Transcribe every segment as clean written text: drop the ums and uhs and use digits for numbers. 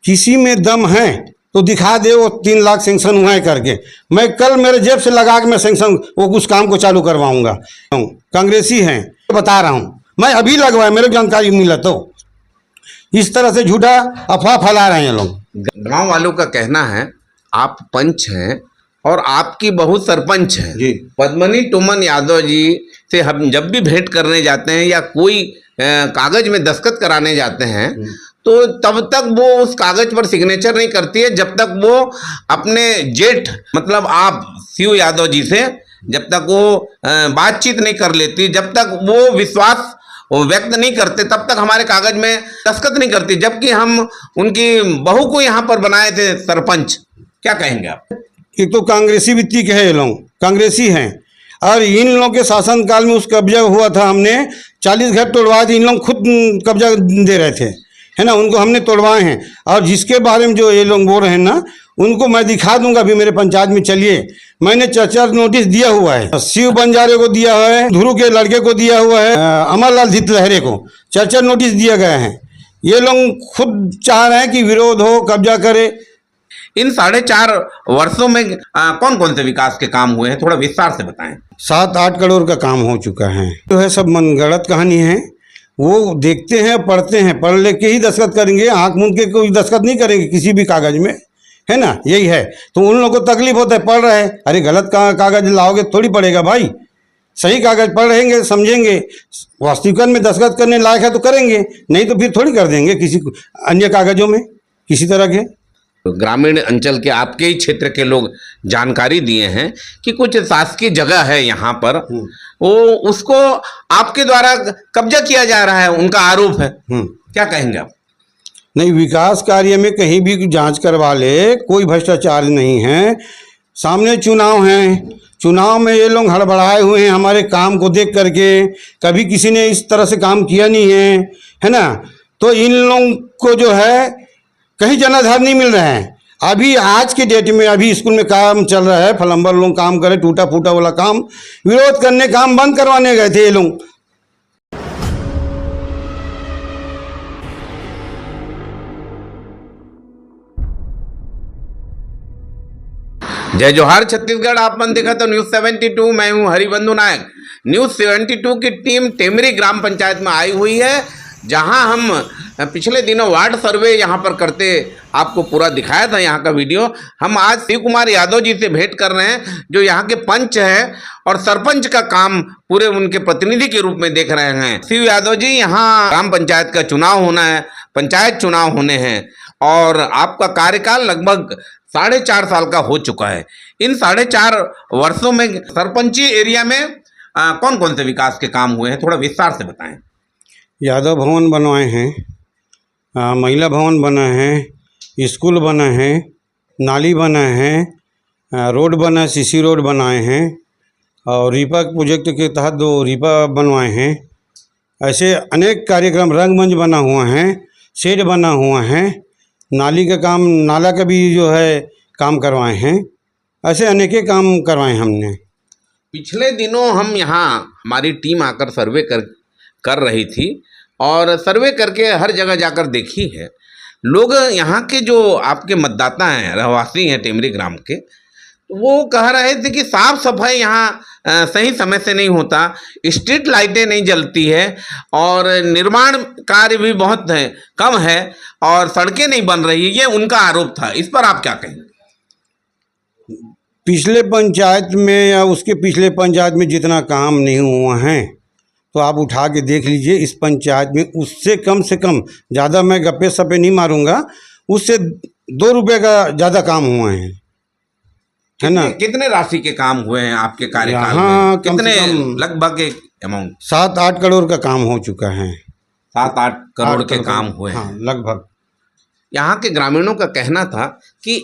किसी में दम है तो दिखा दे वो 3 लाख सेंक्शन हुआ है करके। मैं कल मेरे जेब से लगा के मैं सेंक्शन वो उस काम को चालू करवाऊंगा। कांग्रेसी हैं बता रहा हूँ, मैं अभी लगवाया, मेरे जानकारी मिला तो इस तरह से झूठा अफवाह फैला रहे हैं लोग। गांव वालों का कहना है आप पंच हैं और आपकी बहू सरपंच है जी। पद्मनी टोमन यादव जी से हम जब भी भेंट करने जाते हैं या कोई कागज में दस्तखत कराने जाते हैं तो तब तक वो उस कागज पर सिग्नेचर नहीं करती है जब तक वो अपने जेठ मतलब आप शिव यादव जी से जब तक वो बातचीत नहीं कर लेती, जब तक वो विश्वास व्यक्त नहीं करते तब तक हमारे कागज में दस्तखत नहीं करती। जबकि हम उनकी बहू को यहाँ पर बनाए थे सरपंच। क्या कहेंगे आप? एक तो कांग्रेसी वित्ती के है, ये लोग कांग्रेसी हैं और इन लोगों के शासनकाल में उस कब्जा हुआ था, हमने 40 घर तोड़वाए थे, इन लोग खुद कब्जा दे रहे थे, है ना, उनको हमने तोड़वाए हैं। और जिसके बारे में जो ये लोग बोल रहे हैं ना, उनको मैं दिखा दूंगा अभी मेरे पंचायत में, चलिए। मैंने चर्चा नोटिस दिया हुआ है, शिव बंजारे को दिया हुआ है, ध्रुव के लड़के को दिया हुआ है, अमरलाल धितलहरे को चर्चा नोटिस दिया गया है। ये लोग खुद चाह रहे हैं कि विरोध हो, कब्जा करे। इन 4.5 वर्षों में कौन कौन से विकास के काम हुए हैं, थोड़ा विस्तार से बताएं। 7-8 करोड़ का काम हो चुका है। जो है सब मनगढ़ंत कहानी है, वो देखते हैं, पढ़ते हैं, पढ़ लेके ही दस्तखत करेंगे, आंख मूंद के कोई दस्तखत नहीं करेंगे किसी भी कागज में, है ना, यही है। तो उन लोगों को तकलीफ होता है, पढ़ रहे हैं, अरे गलत कागज लाओगे थोड़ी पड़ेगा भाई, सही कागज पढ़ रहेंगे, समझेंगे, वास्तविकता में दस्तखत करने लायक है तो करेंगे, नहीं तो फिर थोड़ी कर देंगे किसी अन्य कागजों में किसी तरह के। ग्रामीण अंचल के आपके ही क्षेत्र के लोग जानकारी दिए हैं कि कुछ शासकीय जगह है यहाँ पर, वो उसको आपके द्वारा कब्जा किया जा रहा है, उनका आरोप है। क्या कहेंगे आप? नहीं, विकास कार्य में कहीं भी जांच करवा ले, कोई भ्रष्टाचार नहीं है। सामने चुनाव हैं, चुनाव में ये लोग हड़बड़ाए हुए हैं हमारे काम को देख करके, कभी किसी ने इस तरह से काम किया नहीं है ना। तो इन लोगों को जो है कहीं जनाधार नहीं मिल रहा है। अभी आज के डेट में अभी स्कूल में काम चल रहा है, प्लम्बर लोग काम करे, टूटा फूटा वाला काम, विरोध करने काम बंद करवाने गए थे ये लोग। जय जोहार छत्तीसगढ़, आप मन देखा तो न्यूज़ 72, मैं हूं हरिबंधु नायक। न्यूज़ 72 की टीम टेमरी ग्राम पंचायत में आई हुई है, जहां हम पिछले दिनों वार्ड सर्वे यहां पर करते आपको पूरा दिखाया था यहाँ का वीडियो। हम आज शिव कुमार यादव जी से भेंट कर रहे हैं जो यहाँ के पंच हैं और सरपंच का काम पूरे उनके प्रतिनिधि के रूप में देख रहे हैं। शिव यादव जी, यहाँ ग्राम पंचायत का चुनाव होना है, पंचायत चुनाव होने हैं और आपका कार्यकाल लगभग 4.5 साल का हो चुका है। इन 4.5 वर्षों में सरपंची एरिया में कौन कौन से विकास के काम हुए हैं, थोड़ा विस्तार से बताएं। यादव भवन बनवाए हैं, महिला भवन बना है, स्कूल बना है, नाली बना है, रोड बना, सीसी रोड बनाए हैं और रीपा प्रोजेक्ट के तहत 2 रीपा बनवाए हैं। ऐसे अनेक कार्यक्रम, रंगमंच बना हुआ है, शेड बना हुआ है, नाली का काम, नाला का भी जो है काम करवाए हैं। ऐसे अनेके काम करवाए हमने। पिछले दिनों हम यहाँ हमारी टीम आकर सर्वे कर रही थी और सर्वे करके हर जगह जाकर देखी है। लोग यहाँ के जो आपके मतदाता हैं, रहवासी हैं टेमरी ग्राम के, वो कह रहे थे कि साफ सफाई यहाँ सही समय से नहीं होता, स्ट्रीट लाइटें नहीं जलती है और निर्माण कार्य भी बहुत है, कम है और सड़कें नहीं बन रही है। ये उनका आरोप था, इस पर आप क्या कहेंगे? पिछले पंचायत में या उसके पिछले पंचायत में जितना काम नहीं हुआ है तो आप उठा के देख लीजिए इस पंचायत में उससे कम से कम, ज़्यादा मैं गप्पे सप्पे नहीं मारूंगा, उससे 2 रुपये का ज़्यादा काम हुआ है ना। कितने राशि के काम हुए हैं आपके कार्यकाल में? कितने लगभग एक अमाउंट? 7-8 करोड़ का काम हो चुका है। 7-8 करोड़ के काम हुए हैं। हाँ, लगभग। यहाँ के ग्रामीणों का कहना था कि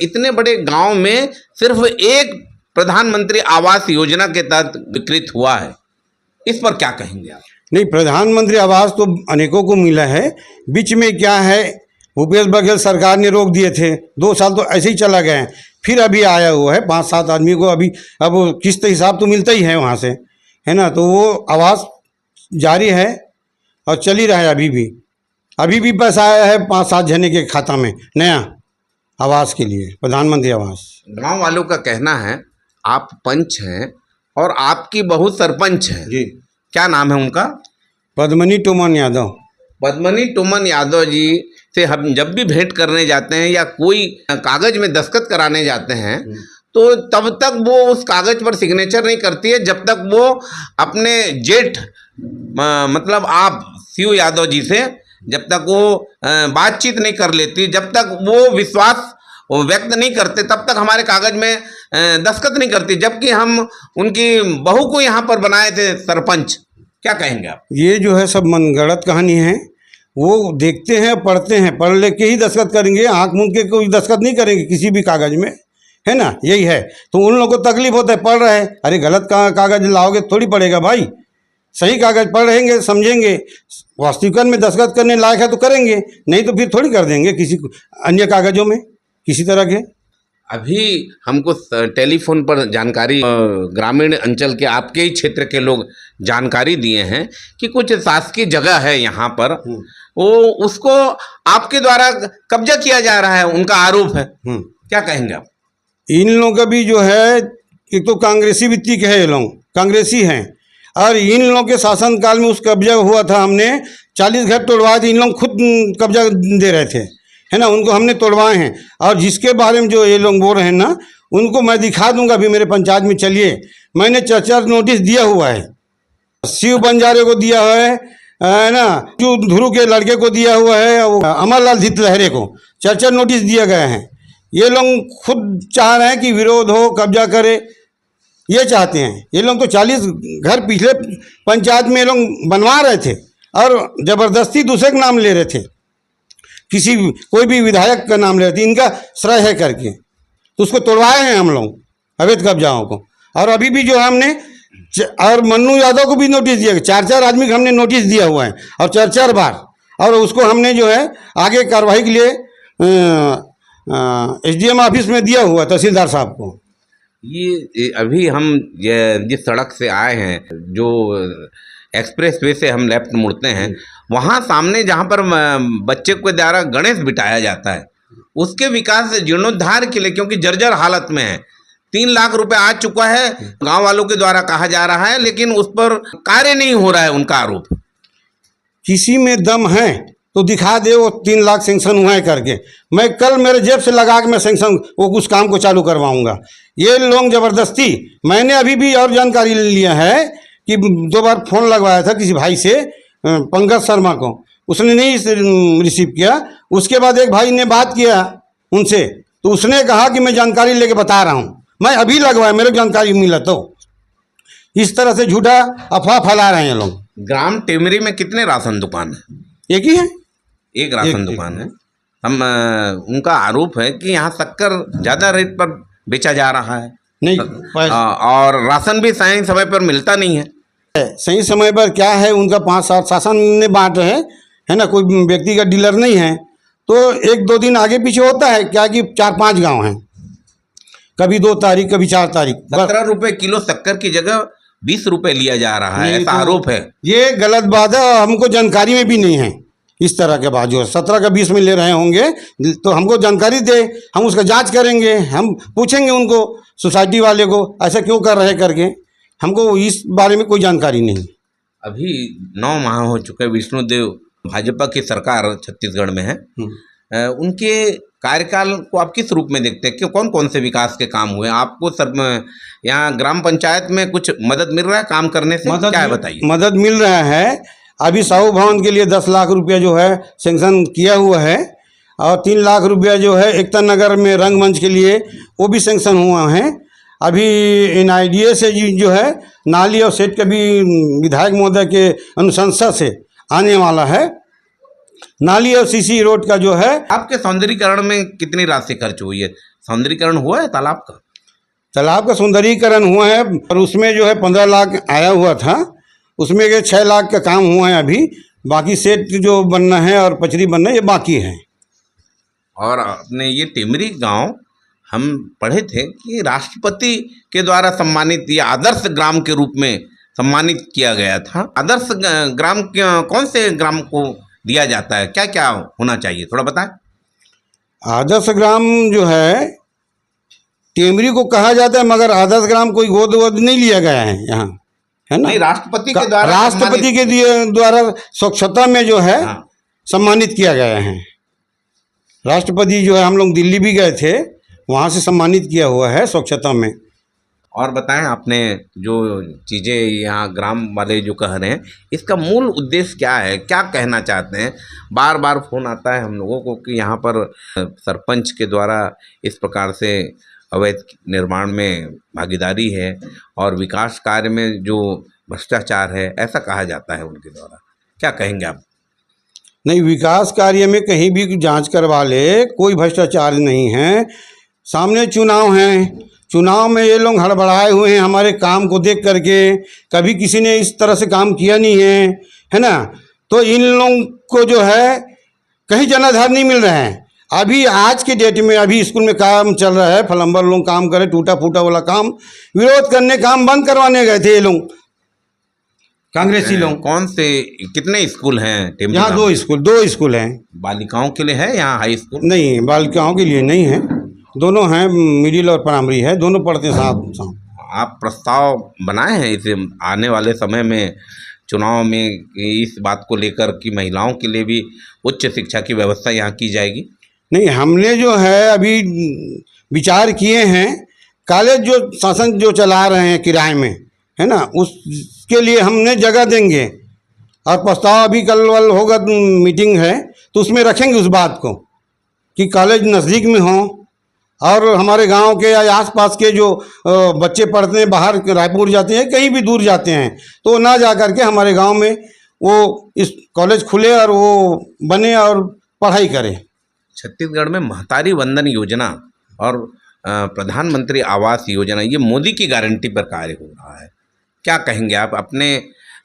इतने बड़े गांव में सिर्फ एक प्रधानमंत्री आवास योजना के तहत विकृत हुआ है, इस पर क्या कहेंगे आप? नहीं, प्रधानमंत्री आवास तो अनेकों को मिला है। बीच में क्या है, भूपेश बघेल सरकार ने रोक दिए थे, 2 साल तो ऐसे ही चला गए, फिर अभी आया हुआ है 5-7 आदमी को, अभी अब किस्त हिसाब तो मिलता ही है वहाँ से, है ना। तो वो आवास जारी है और चल ही रहा है अभी भी। अभी भी पैसा आया है 5-7 जने के खाता में नया आवास के लिए, प्रधानमंत्री आवास। गांव वालों का कहना है आप पंच हैं और आपकी बहू सरपंच है, जी, क्या नाम है उनका? पद्मनी टोमन यादव। पद्मनी टोमन यादव जी से हम जब भी भेंट करने जाते हैं या कोई कागज में दस्तखत कराने जाते हैं तो तब तक वो उस कागज पर सिग्नेचर नहीं करती है जब तक वो अपने जेठ मतलब आप शिव यादव जी से जब तक वो बातचीत नहीं कर लेती, जब तक वो विश्वास वो व्यक्त नहीं करते तब तक हमारे कागज में दस्तखत नहीं करती। जबकि हम उनकी बहू को यहाँ पर बनाए थे सरपंच, क्या कहेंगे आप? ये जो है सब मनगढ़ंत कहानी है। वो देखते हैं, पढ़ते हैं, पढ़ लेके ही दस्तखत करेंगे, आंख मूंद के कोई दस्तखत नहीं करेंगे किसी भी कागज में, है ना, यही है। तो उन लोगों को तकलीफ होता है, पढ़ रहे हैं, अरे गलत कागज लाओगे थोड़ी पड़ेगा भाई, सही कागज पढ़ रहेंगे, समझेंगे, वास्तविकता में दस्तखत करने लायक है तो करेंगे, नहीं तो फिर थोड़ी कर देंगे किसी अन्य कागजों में किसी तरह के। अभी हमको टेलीफोन पर जानकारी ग्रामीण अंचल के आपके ही क्षेत्र के लोग जानकारी दिए हैं कि कुछ शासकीय जगह है यहाँ पर, वो उसको आपके द्वारा कब्जा किया जा रहा है, उनका आरोप है, क्या कहेंगे आप? इन लोगों का भी जो है, एक तो कांग्रेसी वृत्ति के है, ये लोग कांग्रेसी हैं, और इन लोगों के शासनकाल में उस कब्जा हुआ था, हमने 40 घर तोड़वाए थे, इन लोग खुद कब्जा दे रहे थे, है ना, उनको हमने तोड़वाए हैं। और जिसके बारे में जो ये लोग बोल रहे हैं ना, उनको मैं दिखा दूंगा अभी मेरे पंचायत में, चलिए, मैंने 4 नोटिस दिया हुआ है, शिव बंजारे को दिया हुआ है ना, जो ध्रुव के लड़के को दिया हुआ है, अमरलाल धितलहरे को 4 नोटिस दिए गए हैं। ये लोग खुद चाह रहे हैं कि विरोध हो, कब्जा करे, ये चाहते हैं। ये लोग तो 40 घर पिछले पंचायत में ये लोग बनवा रहे थे और ज़बरदस्ती दूसरे का नाम ले रहे थे, किसी कोई भी विधायक का नाम ले रहे थे, इनका श्रेय है करके, तो उसको तोड़वाए हैं हम लोग अवैध कब्जाओं को। और अभी भी जो है हमने और मन्नू यादव को भी नोटिस दिया, 4 आदमी को हमने नोटिस दिया हुआ है और 4 बार, और उसको हमने जो है आगे कार्रवाई के लिए SDM ऑफिस में दिया हुआ तहसीलदार साहब को। ये अभी हम जिस सड़क से आए हैं, जो एक्सप्रेस वे से हम लेफ्ट मुड़ते हैं, वहाँ सामने जहाँ पर बच्चे के द्वारा गणेश बिठाया जाता है, उसके विकास जीर्णोद्धार के लिए, क्योंकि जर्जर हालत में है, 3 लाख रुपए आ चुका है, गांव वालों के द्वारा कहा जा रहा है, लेकिन उस पर कार्य नहीं हो रहा है, उनका आरोप। किसी में दम है तो दिखा दे वो 3 लाख सेंक्शन हुआ है करके, मैं कल मेरे जेब से लगा के मैं सेंक्शन वो उस काम को चालू करवाऊंगा। ये लोग ज़बरदस्ती, मैंने अभी भी और जानकारी लिया है कि 2 बार फ़ोन लगवाया था किसी भाई से, पंकज शर्मा को, उसने नहीं रिसीव किया। उसके बाद एक भाई ने बात किया उनसे, तो उसने कहा कि मैं जानकारी लेके बता रहा हूँ, मैं अभी लगवाया, मेरे को जानकारी मिला। तो इस तरह से झूठा अफवाह फैला रहे हैं लोग। ग्राम टेमरी में कितने राशन दुकान है? एक ही है, एक राशन दुकान है। हम उनका आरोप है कि यहाँ शक्कर ज़्यादा रेट पर बेचा जा रहा है, नहीं और राशन भी सही समय पर मिलता नहीं है। सही समय पर क्या है, उनका 5-7 शासन ने बांटे है ना, कोई व्यक्ति का डीलर नहीं है, तो 1-2 दिन आगे पीछे होता है, क्या कि 4-5 गांव हैं, कभी 2 तारीख कभी 4 तारीख। 17 रुपये किलो शक्कर की जगह 20 रुपये लिया जा रहा है, ऐसा आरोप है। ये गलत बात है, हमको जानकारी में भी नहीं है इस तरह के बात। जो 17 का 20 में ले रहे होंगे तो हमको जानकारी दे, हम उसका जांच करेंगे, हम पूछेंगे उनको सोसाइटी वाले को ऐसा क्यों कर रहे करके, हमको इस बारे में कोई जानकारी नहीं। अभी 9 माह हो चुके, विष्णुदेव भाजपा की सरकार छत्तीसगढ़ में है, उनके कार्यकाल को आप किस रूप में देखते हैं कि कौन कौन से विकास के काम हुए आपको? यहाँ ग्राम पंचायत में कुछ मदद मिल रहा है काम करने से? क्या है बताइए। मदद मिल रहा है, अभी साहू भवन के लिए 10 लाख रुपया जो है सेंक्शन किया हुआ है, और 3 लाख रुपया जो है एकता नगर में रंगमंच के लिए वो भी सेंक्शन हुआ है। अभी NIDA से जो है नाली और सेट का भी विधायक महोदय के अनुशंसा से आने वाला है। नाली और CC रोड का जो है। आपके सौंदर्यीकरण में कितनी राशि खर्च हुई है? सौंदर्यीकरण हुआ है तालाब का? तालाब का सौंदर्यीकरण हुआ है, और उसमें जो है 15 लाख आया हुआ था, उसमें के 6 लाख का काम हुआ है अभी, बाकी सेट जो बनना है और पचरी बनना है ये बाकी है। और अपने ये टेमरी गांव हम पढ़े थे कि राष्ट्रपति के द्वारा सम्मानित या आदर्श ग्राम के रूप में सम्मानित किया गया था। आदर्श ग्राम कौन से ग्राम को दिया जाता है, क्या क्या होना चाहिए थोड़ा बताएं। आदर्श ग्राम जो है टेमरी को कहा जाता है, मगर आदर्श ग्राम कोई गोद वोद नहीं लिया गया है यहाँ, है ना। नहीं, राष्ट्रपति के द्वारा राष्ट्रपति के द्वारा स्वच्छता में जो है हाँ। सम्मानित किया गया है। राष्ट्रपति जो है, हम लोग दिल्ली भी गए थे, वहाँ से सम्मानित किया हुआ है स्वच्छता में। और बताएं, आपने जो चीज़ें यहाँ ग्राम वाले जो कह रहे हैं, इसका मूल उद्देश्य क्या है, क्या कहना चाहते हैं। बार बार फोन आता है हम लोगों को कि यहाँ पर सरपंच के द्वारा इस प्रकार से अवैध निर्माण में भागीदारी है और विकास कार्य में जो भ्रष्टाचार है, ऐसा कहा जाता है उनके द्वारा, क्या कहेंगे आप। नहीं, विकास कार्य में कहीं भी जांच करवा ले, कोई भ्रष्टाचार नहीं है। सामने चुनाव हैं, चुनाव में ये लोग हड़बड़ाए हुए हैं हमारे काम को देख करके। कभी किसी ने इस तरह से काम किया नहीं है ना। तो इन लोगों को जो है कहीं जनाधार नहीं मिल रहा है। अभी आज के डेट में अभी स्कूल में काम चल रहा है, प्लम्बर लोग काम करे, टूटा फूटा वाला काम, विरोध करने काम बंद करवाने गए थे ये लोग, कांग्रेसी लोग। कौन से कितने स्कूल हैं टेमरी यहाँ ग्राम? दो स्कूल हैं। बालिकाओं के लिए है यहाँ हाई स्कूल? नहीं, बालिकाओं के लिए नहीं है, दोनों हैं, मिडिल और प्राइमरी है, दोनों पढ़ते हैं साथ साथ। आप प्रस्ताव बनाए हैं इसे आने वाले समय में चुनाव में इस बात को लेकर कि महिलाओं के लिए भी उच्च शिक्षा की व्यवस्था यहाँ की जाएगी? नहीं, हमने जो है अभी विचार किए हैं, कॉलेज जो शासन जो चला रहे हैं किराए में, है ना, उसके लिए हमने जगह देंगे और प्रस्ताव अभी कल वल होगा, मीटिंग है तो उसमें रखेंगे उस बात को कि कॉलेज नज़दीक में हो और हमारे गांव के या आसपास के जो बच्चे पढ़ते हैं, बाहर रायपुर जाते हैं, कहीं भी दूर जाते हैं, तो ना जा करके हमारे गांव में वो इस कॉलेज खुले और वो बने और पढ़ाई करें। छत्तीसगढ़ में महतारी वंदन योजना और प्रधानमंत्री आवास योजना, ये मोदी की गारंटी पर कार्य हो रहा है, क्या कहेंगे आप। अपने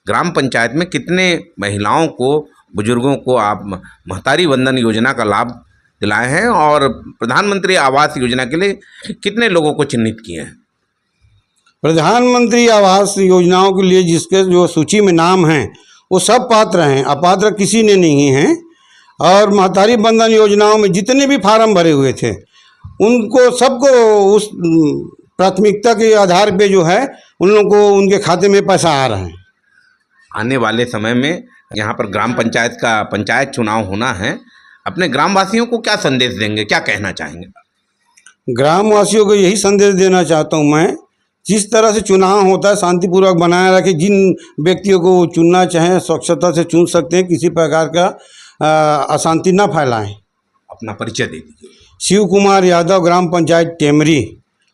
ग्राम पंचायत में कितने महिलाओं को, बुजुर्गों को आप महतारी वंदन योजना का लाभ दिलाए हैं और प्रधानमंत्री आवास योजना के लिए कितने लोगों को चिन्हित किए हैं? प्रधानमंत्री आवास योजनाओं के लिए जिसके जो सूची में नाम हैं वो सब पात्र हैं, अपात्र किसी ने नहीं हैं। और महतारी बंधन योजनाओं में जितने भी फार्म भरे हुए थे उनको सबको उस प्राथमिकता के आधार पे जो है उन लोगों को उनके खाते में पैसा आ रहा है। आने वाले समय में यहाँ पर ग्राम पंचायत का पंचायत चुनाव होना है, अपने ग्रामवासियों को क्या संदेश देंगे, क्या कहना चाहेंगे? ग्रामवासियों को यही संदेश देना चाहता हूँ मैं, जिस तरह से चुनाव होता है शांतिपूर्वक बनाए रखें। जिन व्यक्तियों को चुनना चाहें स्वच्छता से चुन सकते हैं, किसी प्रकार का अशांति न फैलाएं। अपना परिचय दे दीजिए। शिव कुमार यादव, ग्राम पंचायत टेमरी,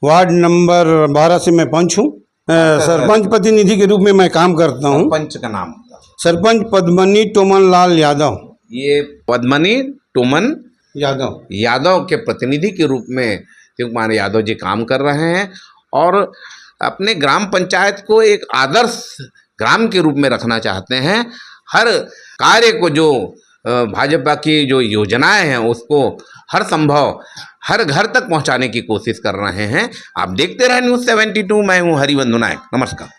वार्ड नंबर 12 से मैं पंच हूँ। सरपंच प्रतिनिधि के रूप में मैं काम करता हूँ। सरपंच का नाम? सरपंच पद्मनी टोमन लाल यादव। ये पद्मनी टोमन यादव के प्रतिनिधि के रूप में शिव कुमार यादव जी काम कर रहे हैं और अपने ग्राम पंचायत को एक आदर्श ग्राम के रूप में रखना चाहते हैं। हर कार्य को, जो भाजपा की जो योजनाएं हैं उसको हर संभव हर घर तक पहुंचाने की कोशिश कर रहे हैं। आप देखते रहे न्यूज़ 72, मैं हूं हरिबंधु नायक, नमस्कार।